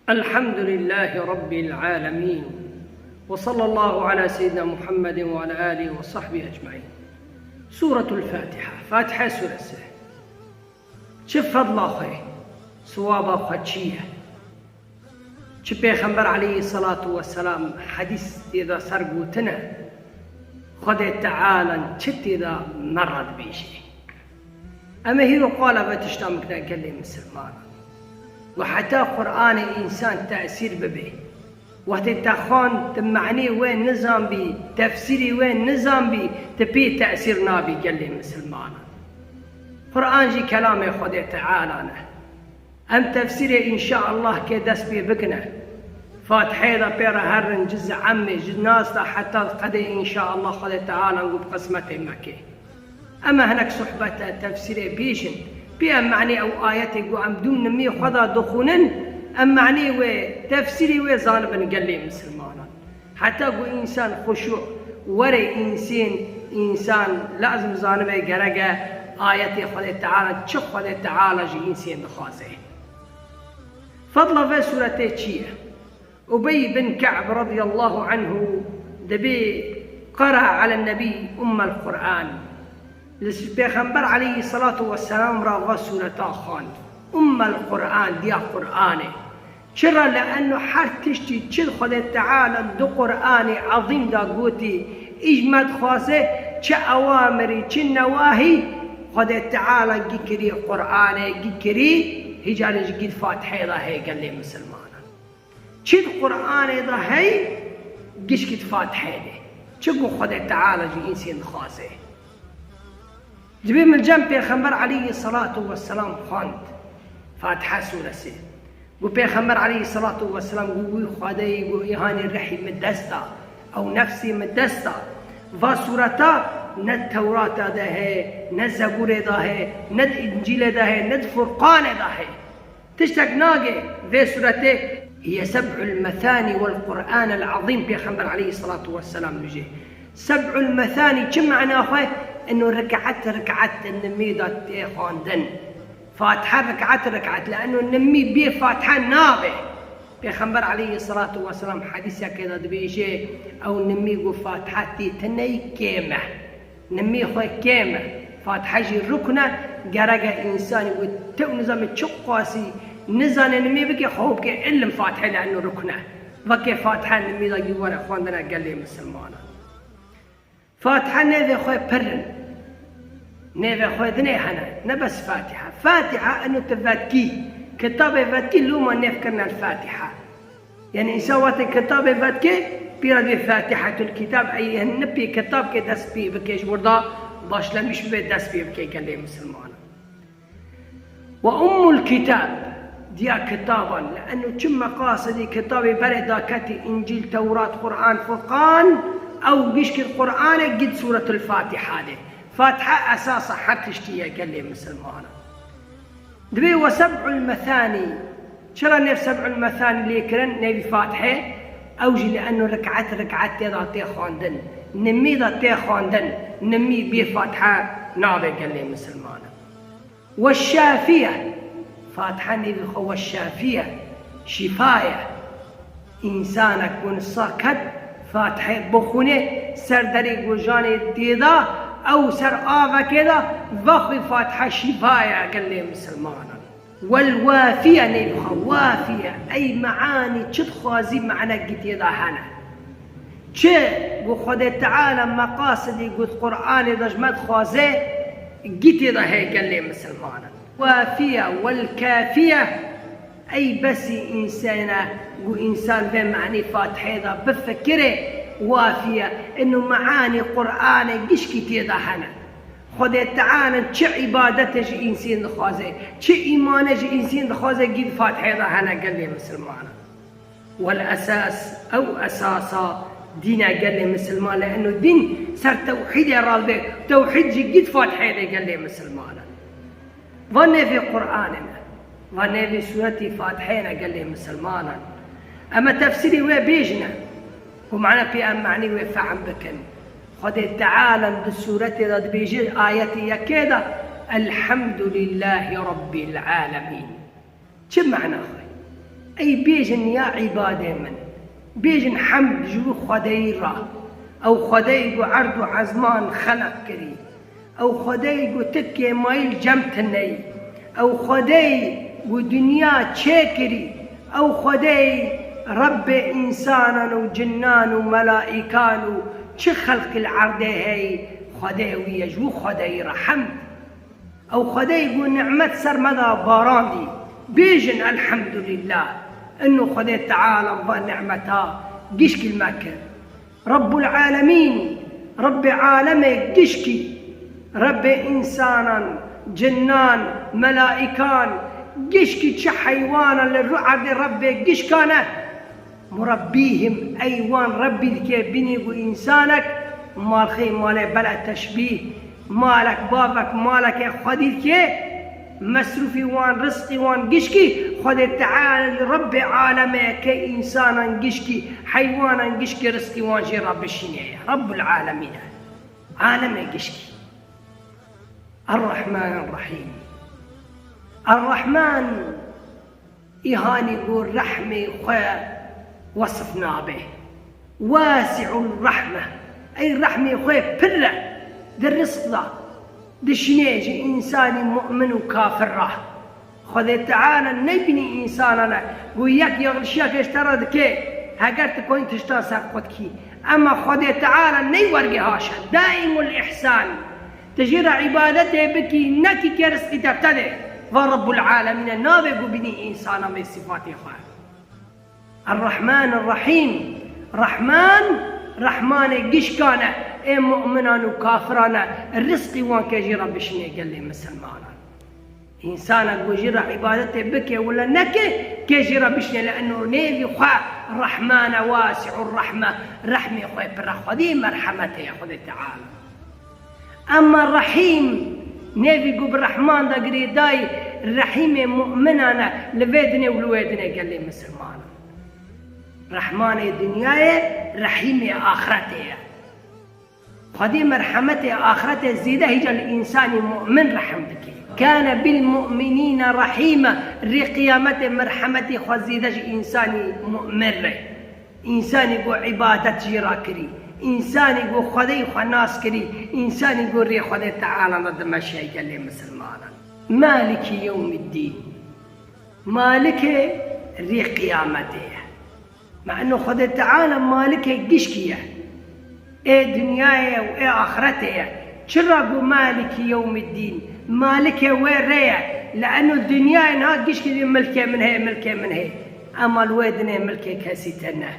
الحمد لله رب العالمين، وصلى الله على سيدنا محمد وعلى آله وصحبه أجمعين. سورة الفاتحة، فاتحة سورة سه شف فضل أخي صواب أخيشية شف بيغمبر عليه الصلاة والسلام حديث إذا سرقوتنا خد تعالى شت إذا مرض بيشي أما هيرو قال فتشتامكنا كلمة مسلمان وحتى قرآن إنسان تأثير ببه وتتخان تمعني وين نظام بي تفسيري وين نظام بي تبي تأثير نابي قال لي مسلمان قرآن جي كلامي خدي تعالى أم تفسيري إن شاء الله كدس بي بكنا فاتحة ذا بيرا هرن جزء عمي جناس حتى قد إن شاء الله خدي تعالى نقول قسمته مكي أما هناك صحبة تفسيري بيشن بيان معني أو آياتي قو دون نمي خذا دخونن أم معني وتفسيري وزانبن قال لي مسلمانا حتى قو إنسان خشوع وري إنسان لازم زانبه قرقه آياتي خذي تعالى تشخ خذي تعالى جي إنسان بخازه فضل في سورة تشيه أبي بن كعب رضي الله عنه دبي قرأ على النبي القرآن البيغمبر عليه الصلاة والسلام راغ سورة خان القرآن دي قرآني شرا لأنه حر تشتي تشد خد تعالى دو قرآني عظيم دا قوتي إجمد خاصة چه أوامري چه نواهي خد تعالى جكري قرآني جكري هجالي جد فاتحة دا هي قال لي مسلمانا چد قرآني دا هي جش كد فاتحة دي چگو خد تعالى جي إنسان خاصة جبين من جنب بيغمبر عليه الصلاة والسلام خاند فاتحة سورة سي وبيغمبر عليه الصلاة والسلام قوي خدي قوي هاني الرحي مدستا أو نفسي مدستا فسورة ند توراة ده هي ند زبور ده هي ند إنجيل ده هي ند فرقان ده هي تشتق ناقي في سورته هي 7 المثاني والقرآن العظيم بيغمبر عليه الصلاة والسلام نجي 7 المثاني كم معناه أخوي إنه ركعت النمي ذات خاندن فاتحة ركعت لأنه النمي بيه فاتحة نابه بيغمبر عليه الصلاة والسلام حديثة كذا بيجي أو النمي يقول فاتحة تني كيمة نمي خوي كيمة فاتحة جي ركنة جرجة إنسان يقول تو نظام تشقاسي نزان النمي بكي خوب كي علم فاتحة لأنه ركنة وكي فاتحة النمي ذا يورا خاندنا قال لي مسلمانا فاتحة نيفي خوي برن نيفي خوي دني هنا نبس فاتحة أنه تفاتكي كتاب فاتكي لوما نفكرنا الفاتحة يعني إنسان واتي كتاب فاتكي بيرد فاتحة الكتاب أي النبي كتاب كي دس بي بكيش مرضى باش لمش بي دس بي بكي قال لي مسلمان الكتاب ديا كتابا لأنه كم مقاصدي كتابي بردا كتي إنجيل توراة قرآن فرقان أو بيشكي القرآن قد سورة الفاتحة دي فاتحة أساسا حتى اشتيا قال لي مسلمانا دبي وسبع المثاني شرا نيف 7 المثاني اللي كرن نبي فاتحة أوجي لأنه ركعت ذا تيخاندن نمي ذا تيخاندن نمي بي فاتحة نابي قال لي مسلمانا والشافية فاتحة نبي خو الشافية شفاية إنسانك ونصاكت فاتحة بخونه سر دري وجاني ديدا أو سر آغا كده وخي فاتحة شفاية قال لي مسلمانا والوافية نيبخا وافية أي معاني تدخوازي معنا قد يدا هنا چه وخد تعالى مقاصدي قد قرآن دجمد خوازي قد يدا هي قال لي مسلمانا وافية والكافية أي بس إنسان بمعني فاتحة ذا بفكره وافية إنه معاني قرآن قش كتير هنا خد تعالى شو عبادته جي إنسان دخوازه شو إيمانه جي إنسان دخوازه قد فاتحة ذا هنا قال لي مسلمان والأساس أو أساسا دينا قال لي مسلمان لأنه دين صار توحيد يا رالبك توحيد جي قد فاتحة ذا قال لي مسلمان ظن في قرآننا ونبي سورة فاتحين قال لي مسلمانا أما تفسيري وبيجنا ومعنا في معني وفعم بكن خد تعالى بالسورة ذا بيجي آياتي كذا الحمد لله رب العالمين شو معنى أخي أي بيجن يا عبادي من بيجن حمد جو خديرة أو خديقو عرض عزمان خلق كري أو خديقو تكي مايل جمتني أو خديقو دنيا تشكري أو خدي رب إنسانا وجنان وملائكان چه خلق العرضه هي خدي ويجو خدي رحمت أو خدي يقول نعمت سرمدا باراندي بيجن الحمد لله إنه خدي تعالى نعمتها قشك المكر رب العالمين رب عالمي قشكي رب إنسانا جنان ملائكان قشكي تش حيوانا للرعد ربي قشكانه مربيهم أيوان ربي ذكي بني وإنسانك مال خي مال بلا تشبيه مالك بابك مالك يا خديك مصروفي وان رزقي وان قشكي خد تعالى رب عالمي كإنسانا قشكي حيوانا قشكي رزقي وان جي رب الشنيع رب العالمين عالمي قشكي الرحمن الرحيم الرحمن إهاني يقول رحمي خويا وصفنا به واسع الرحمة أي رحمي خويا برة ذا الرزق ذا ذا شنيجي إنساني مؤمن وكافر راه خذ تعالى نبني إنساننا وياك يغلشيك اشترى ذكي هكذا تكون تشترى ساقوتكي أما خذ تعالى نيورقي هاشا دائم الإحسان تجرى عبادته بكي نكي كرزقي تبتدئ ورب العالمين نابق بني إنسانا من صفاته خواه الرحمن الرحيم رحمن قشكانا اي مؤمنان وكافرانا الرزق وان كجي رب شني قال لي مسلمانا انسان وجرى عبادته بكي ولا نكي كجي رب شني لانه نيفي خواه الرحمن واسع الرحمه رحمه خواه برخدي مرحمته يا خذ تعالى اما الرحيم نبي قب الرحمن دا قريداي الرحيم مؤمنانا لبيدني ولويدني قال لي مسلمانا رحمن الدنيا رحيم آخرته خدي مرحمته آخرته زيده هجا الإنسان مؤمن رحمتك كان بالمؤمنين رحيما رقيامته مرحمته خزيده إنسان مؤمن إنسان يقول عبادة جراكري إنسان يقول خدي خناس كري إنسان يقول ري خدي تعالى ضد مشي قال لي مسلمانا مالك يوم الدين مالك ري قيامته مع انه خدي تعالى مالك قشكيه ايه دنياي وايه اخرته شرقوا مالك يوم الدين مالك وين ريا لانه الدنيا انها قشكي ملكه من هي ملكه من هي اما الويدنه ملكه كاسيتنا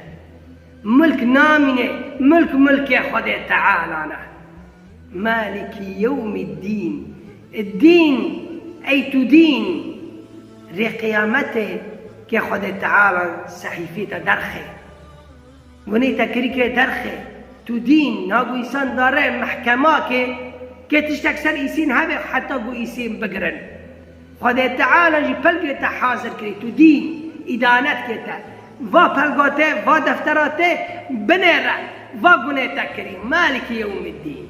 ملك نامنه ملك يا خدي تعالى أنا مالك يوم الدين الدين أي تدين رقيامته كي خدي تعالى صحيفيته درخي ونيتا كريكي درخي تدين ناقو إنسان داره محكمة كي تشتكسر إيسين هذا حتى قو إيسين بقرن خدي تعالى جي بلقي تحاضر كري تدين إدانات كتا و پلگاته و دفتراته بنره و گونه تکری مالک یوم الدین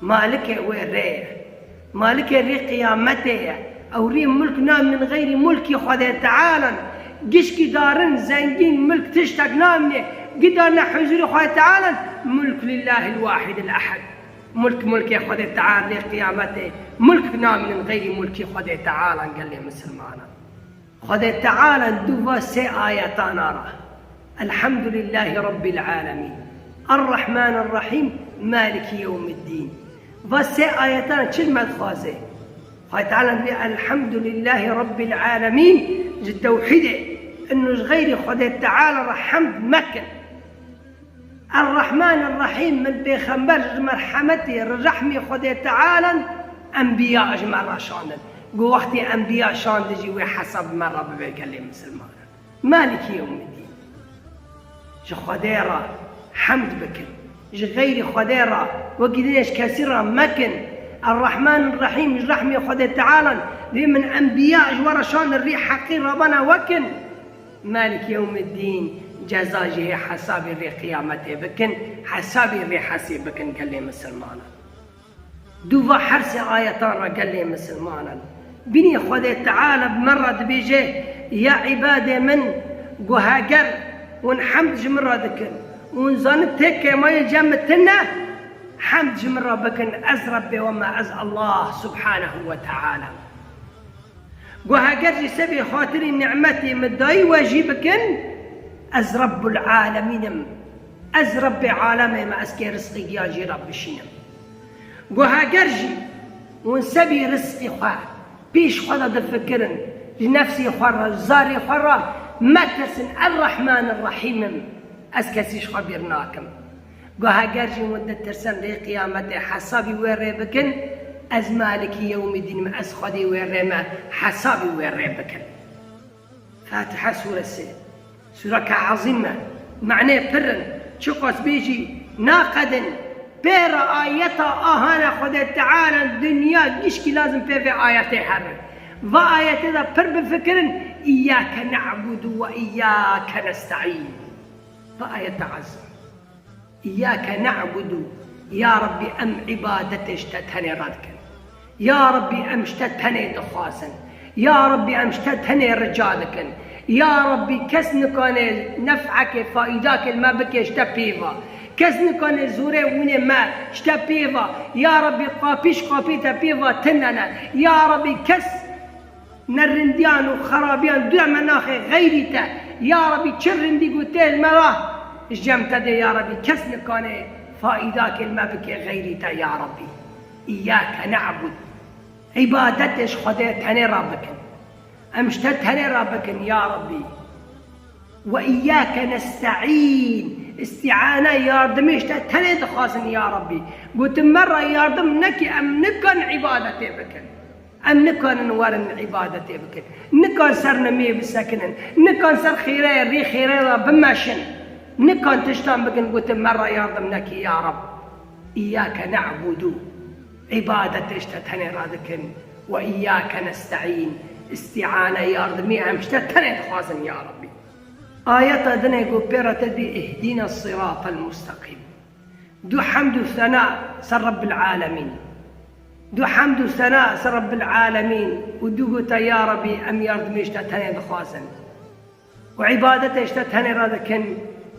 مالک وره مالك ري قيامته او ري ملك نام من غير ملك خدا تعالى قشكي دارن زنجين ملك تشتاق نامنه قدرنا حضور خدا تعالى ملك لله الواحد الاحد ملك يا خدا تعالى ري قيامته ملك نام من غير ملك خدا تعالى قال لي مسلمانا خدا تعالى دوفا سي آياتان أرى الحمد لله رب العالمين الرحمن الرحيم مالك يوم الدين فسي آياتان كلمة خازي خدا تعالى الحمد لله رب العالمين جد توحيده انه غير خدا تعالى رحمت مكة الرحمن الرحيم من بيخمبر مرحمته الرحمة خدا تعالى انبياء اجمع راشانا قو وقتي انبياء شان دجي وحسب مرة بقال لي مسلمان مالك يوم الدين جو خديرة حمد بكن جو غير خديرة وقديش كثيرة مكن الرحمن الرحيم الرحمة خدا تعالى ذي من انبياء جوار شان الريح حقير ربنا وكن مالك يوم الدين جزاجه حساب الريح قيامته بكن حساب الريح حسيب بكن قال لي مسلمان دوفا حرس آياتان قال لي مسلمانا بني خدا تعالى بمرة بيجي يا عبادي من قهاجر ونحمد جمرة ذكر ونزانت هيك ما يجمتنا حمد جمرة بكن أزرب وما أز الله سبحانه وتعالى قهاجر جسبي خاطري نعمتي مداي واجبكن أزرب العالمين أزرب عالمي ما أسكي رزقي ياجي رب الشنم قهاجرجي ونسبي رزقي خواه بيش خدا دفكرن لنفسي خرا زاري خرا ما تسن الرحمن الرحيم أسكسيش خبرناكم قهاجرجي مدة ترسن لي قيامتي حسابي ويري بكن أز مالك يوم الدين ما أسخدي ويري ما حسابي ويري بكن فاتحة سورة السيد سورة عظيمة معناه فرن شقص بيجي ناقدن بير آياتا آهانا خدا تعالى الدنيا جيشكي لازم في آياتي حرن وآياتي ذا بر بفكرن إياك نعبد وإياك نستعين فآيات عزم إياك نعبد يا ربي أم عبادتي اشتتني ردك يا ربي أم اشتتني دخاسا يا ربي أم اشتتني رجالك يا ربي كسنكان نفعك فائداك ما بك اشتبيفا كسنكان زوري وني ما اشتبيفا يا ربي قابيش قابيتا بيفا تننا يا ربي كس نرنديان وخرابيان دع مناخي غيرتا يا ربي تشرندي قتال مراه جمتا دي يا ربي كسنكان فائداك ما بك غيرتا يا ربي إياك نعبد عبادتش خديتني ربك أمشتتني ربك يا ربي وإياك نستعين استعانة ياردم اشتتني دخاسن يا ربي قلت مرة ياردم نكي أم نكن عبادتي بك أم نكن نورن عبادتي بك نكن سر نمي بسكنن نكن سر خيري ري خيري بماشن نكن تشتم بك قلت مرة ياردم نكي يا رب إياك نعبد عبادتي اشتتني رادك وإياك نستعين استعانة ياردمي أمشتتني دخاسن يا ربي آيات دنا يقول بيرة دي اهدنا الصراط المستقيم دو حمد وثناء سر رب العالمين دو حمد وثناء سر رب العالمين ودو قلت يا ربي أم ياردمي اشتتني دخاسن وعبادته اشتتني رادكن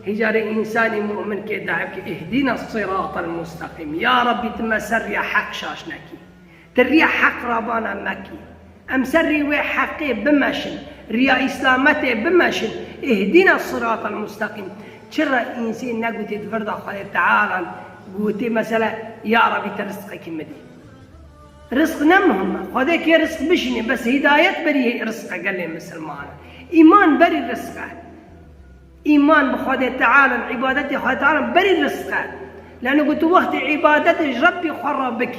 هجاري إنساني مؤمن كدعك اهدنا الصراط المستقيم يا ربي تم سريا حق شاشنكي تريا حق رابانا مكي أم سري وحقي بمشن ريا إسلامته بمشن اهدنا الصراط المستقيم شرا إنسان نقول تفرد الله تعالى قلت مثلا يا ربي ترزقك مدي رزق نمهم خذك رزق بشني بس هداية بري رزق قال لي مسلمان إيمان بري رزقه إيمان بخذ تعالى عبادتي خذ تعالى بري رزقه لأنه قلت وقت عبادتي ربي خربك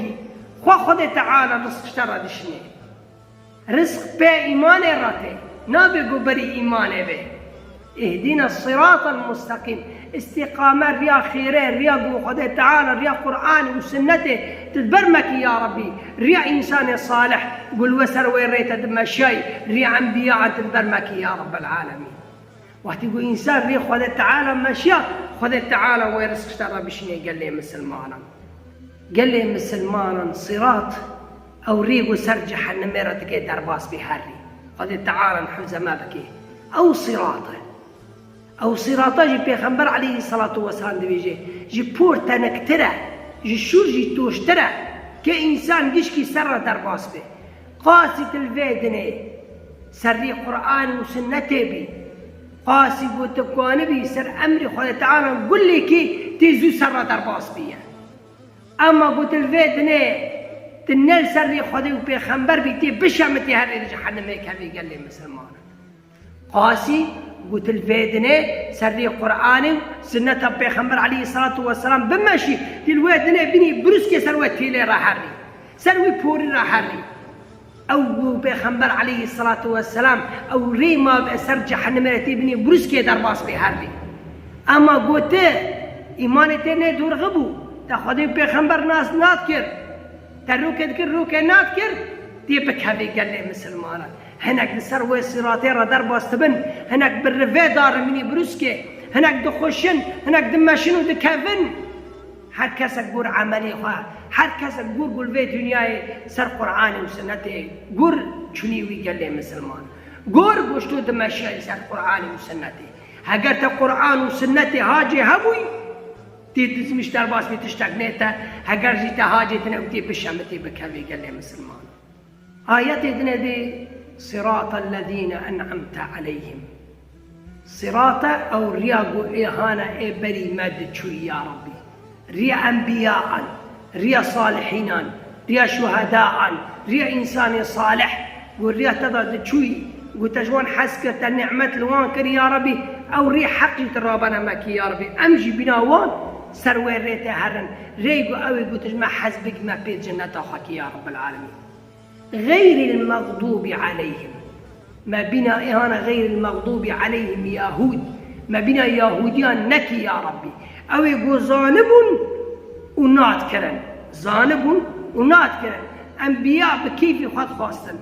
خذ تعالى رزق اشترى دشني رزق بي إيمان راتي نابقوا بري إيمان به اهدنا الصراط المستقيم استقامة ريا خيرين ريا قوة تعالى ريا قرآن وسنته تتبرمك يا ربي ريا إنسان صالح قل وسر ويريت دم شيء ريا أنبياء تتبرمك يا رب العالمين وقت إنسان ريا خذ تعالى مشيا خذ تعالى ويرزق اشترى بشني قال لي مسلمانا صراط أو ريق سرجح النميرة كي درباس بهاري قد تعالى حفظ ما بكي أو صراطة جي بيخنبر عليه الصلاة والسلام دي جي بورتا نكترة جي شور جي توشترة كإنسان جيشكي سر درباس به قاسي الفيدني سري قرآن وسنتي بي قاسي بوتكواني بي سر أمري خد تعالى قل لي كي تيزو سر درباس بي أما قلت الفيدني تنال سري خدي وبيخنبر بيتي بشمتي هذا جهنم هيك هذي قال لي مسلمان قاسي قلت الفيدني سري قرآني سنة بيخنبر عليه الصلاة والسلام بمشي الويدني بني بروسكي سروتي لي راحري سروي بوري راحري أو بيخنبر عليه الصلاة والسلام أو ريما بأسر جهنم هيك بني بروسكي درباس بهاري أما قلت إيماني تاني دور غبو تاخذي بيخنبر ناس ناتكر تروك تذكر روك ناتكر تيبك هذي قال لي مسلمان هناك نسروي صراطير درب واستبن هناك بالرفي دار مني بروسكي هناك دخوشن هناك دماشن ودكافن هر کس گور عملی خواه هر کس گور گل وی دنیای سر قرآن و سنت گور چنیوی گله مسلمان قور قشتو دمشي لسان قرآن وسنتي هقرت قرآن وسنتي هاجي هبوي تيت مشتر باس بتشتغنيتا هقر جيتا هاجي تنوتي بشمتي بكبي قال لي مسلمان آياتي دي صراط الذين أنعمت عليهم صراط أو رياقو إيهانا إبري ماد تشوي يا ربي ريا أنبياء ريا صالحين ريا شهداء ريا إنسان صالح والريا تضاد تشوي وتجوان حسكة النعمة لوان كري يا ربي أو ريا حقي ترابنا ماكي يا ربي أمجي بناوان سروير ريتا هرن ريقو أوي تجمع حسبك ما بيت جنة حكي يا رب العالمين غير المغضوب عليهم ما بنا إهانة غير المغضوب عليهم يهود ما بنا يهوديان نكي يا ربي أو يقول ظانب ونات كرن ظانب ونات كرن أنبياء بكيف خد خاصة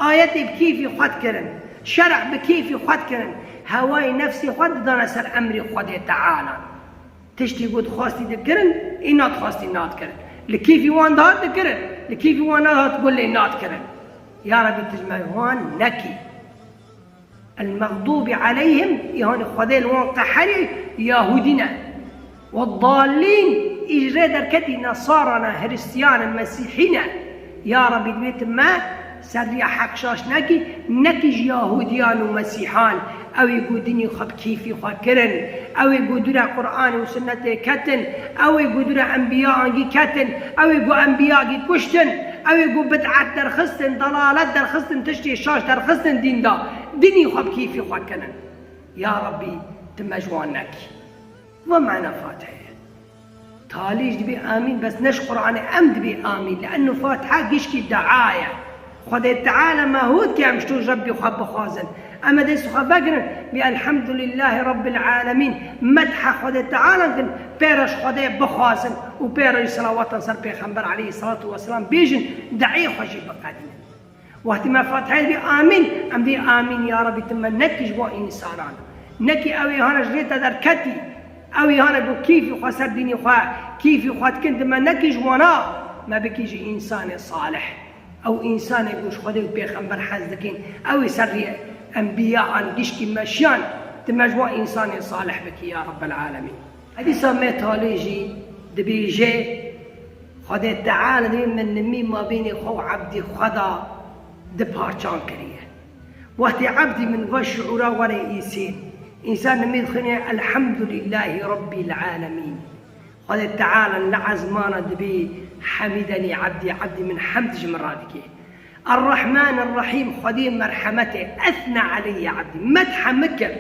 آيات بكيف خد كرن شرع بكيف خد كرن هواي نفسي خد دانا سر أمري خد تعالى تشتي قد خاصتي دكرن إنات خاصتي نات كرن لكيف وان دهات دكرن لكيف وان دهات تقول لي نات كرن يا ربي تجمع وان نكي المغضوب عليهم يهون خذيل وان قحري يهودنا والضالين إجراد دركتي نصارنا هرستيانا مسيحينا يا ربي بيت ما سريع حق شاش نكي يهوديان ومسيحان أو يقودني خب كيفي خاكرن أو يقودنا قرآن وسنة كتن أو يقودنا أنبياء كتن أو يقو أنبياء كشتن أو يقو بدعة درخستن ضلالات درخستن تشتي شاش درخستن دين دا ديني خب كيفي خاكرن يا ربي تمجوانك ومعنى فاتحة تاليج دبي آمين بس نش قرآن أمد بي آمين لأنه فاتحة قشكي دعاية خذ تعالى ما هو كي عمشتو ربي وخب خازن أما دي سخبقنا بالحمد لله رب العالمين مدح خذ تعالى بيرش خذ بخازن وبيرش صلوات صار بيخنبر عليه الصلاة والسلام بيجن دعي خجي بقادنا وقت ما فاتحة دبي آمين أم دي آمين يا ربي تم نكي جوا إنسانان نكي أوي هانا جريتا دركتي أوي هانا قو كيف خسر ديني خوا كيف خات كنت ما نكي جوانا ما بكيجي إنسان صالح أو إنسان يقولش خذي بيخنبر حزدكين أو يسري أنبياء قشكي مشيان تمجوا إنسان صالح بك يا رب العالمين هذه سميت هاليجي دبيجي خذي تعالى دبي من نمي ما بيني خو عبدي خدا دبارشان كريه وقت عبدي من وشعورا ولا إيسين إنسان نمي دخلني الحمد لله رب العالمين خذي تعالى لعزمانا دبي حمدني عبدي من حمد جمراتك الرحمن الرحيم خديم مرحمته أثنى علي عبدي مدح مكر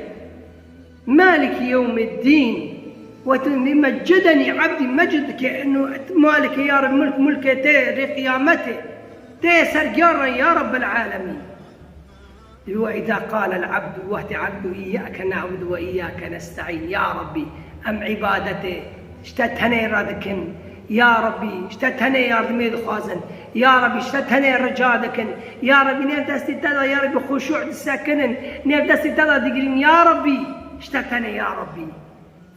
مالك يوم الدين ومجدني عبدي مجد كأنه مالك يا رب ملكته قيامته سرجارا يا رب العالمين وإذا قال العبد وهت عبد إياك نعبد وإياك نستعين يا ربي أم عبادته اشتتني رادكن يا ربي اشتتني يا ربي خازن يا ربي اشتتني رجادكن يا ربي نيف دستي تدا يا ربي خشوع الساكنن نيف دستي تدا دقرين يا ربي اشتتني يا ربي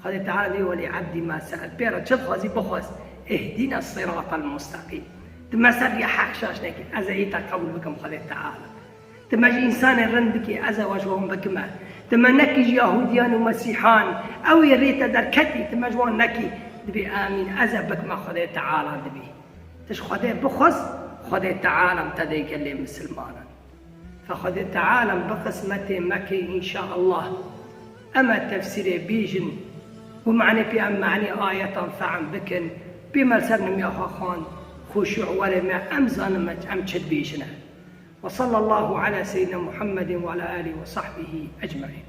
قال تعالى ولعبدي ما سأل بيرا شد خازي بخاز اهدنا الصراط المستقيم تمسر يا حق شاشنك أزايتا قول بكم قال تعالى تماجي إنسان الرندك أزا وجههم بكما تمنكي يهوديان ومسيحان أو يريت دركتي تمجوان نكي دبي آمين أزا بكما خذي تعالى دبي تش خذي بخص خذي تعالى امتديك اللي مسلمانا فخذي تعالى بقسمة مكي إن شاء الله أما تفسير بيجن ومعني في معني آية فعم بكن بما سرنم يا خان خشوع ولا ما أمزان أمشد بيجنا وصلى الله على سيدنا محمد وعلى آله وصحبه أجمعين.